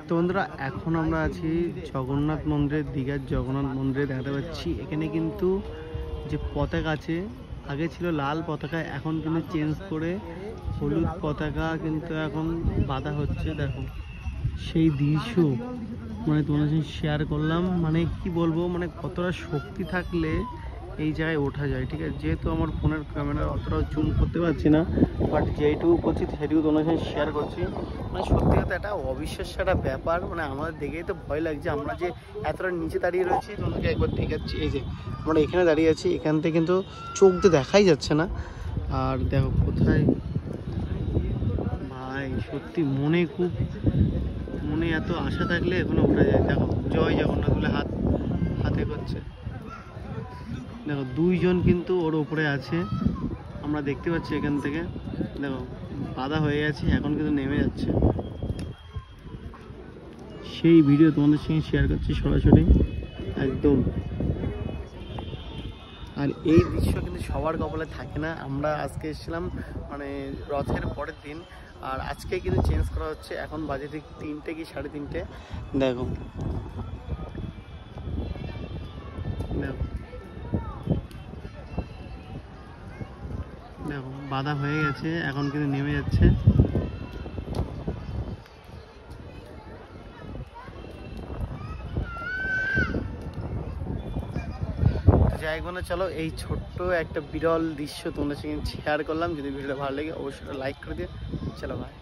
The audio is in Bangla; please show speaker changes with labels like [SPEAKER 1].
[SPEAKER 1] তো বন্ধুরা এখন আমরা আছি জগন্নাথ মন্দিরের, দীঘার জগন্নাথ মন্দিরে। দেখাতে পাচ্ছি এখানে কিন্তু যে পতাকা আছে, আগে ছিল লাল পতাকা, এখন কিন্তু চেঞ্জ করে হলুদ পতাকা কিন্তু এখন বাঁধা হচ্ছে। দেখো সেই দৃশ্য মানে তোমাদের সাথে শেয়ার করলাম। মানে কি বলবো, মানে কতটা শক্তি থাকলে এই জায়গায় ওঠা যায়। ঠিক আছে, যেহেতু আমার ফোনের ক্যামেরা অতটাও জুম করতে পারছি না, বাট যেইটুকু করছি সেটুকু তোমাদের সাথে শেয়ার করছি। মানে সত্যি কথা একটা অবিশ্বাস্য একটা ব্যাপার। মানে আমাদের দেখেই তো ভয় লাগছে, আমরা যে এতটা নিচে দাঁড়িয়ে রয়েছি তোমাদেরকে একবার দেখাচ্ছি। এই যে আমরা এখানে দাঁড়িয়ে আছি, এখান থেকে কিন্তু চোখ দিয়ে দেখাই যাচ্ছে না। আর দেখো কোথায় ভাই, সত্যি মনে এত আশা থাকলে এখনো ওঠা যায়। দেখো জয় জগন্নাথ বলে হাতে করছে। দেখো দুইজন কিন্তু ওর উপরে আছে, আমরা দেখতে পাচ্ছি এখান থেকে। দেখো বাধা হয়ে গেছে, এখন কিন্তু নেমে যাচ্ছে। সেই ভিডিও তোমাদের সঙ্গে শেয়ার করছি সরাসরি একদম। আর এই দৃশ্য কিন্তু সবার কপালে থাকে না। আমরা আজকে এসেছিলাম মানে রথের পরের দিন, আর আজকে কিন্তু চেঞ্জ করা হচ্ছে। এখন বাজে ঠিক 3টে কি 3:30। দেখো দেখো দেখো বাধা হয়ে গেছে, এখন কিন্তু নেমে যাচ্ছে। যাই হোক, চলো এই ছোট্ট একটা বিরল দৃশ্য তোমাদের সঙ্গে শেয়ার করলাম। যদি ভিডিওটা ভালো লাগে অবশ্যই লাইক করে দিও। চলো ভাই।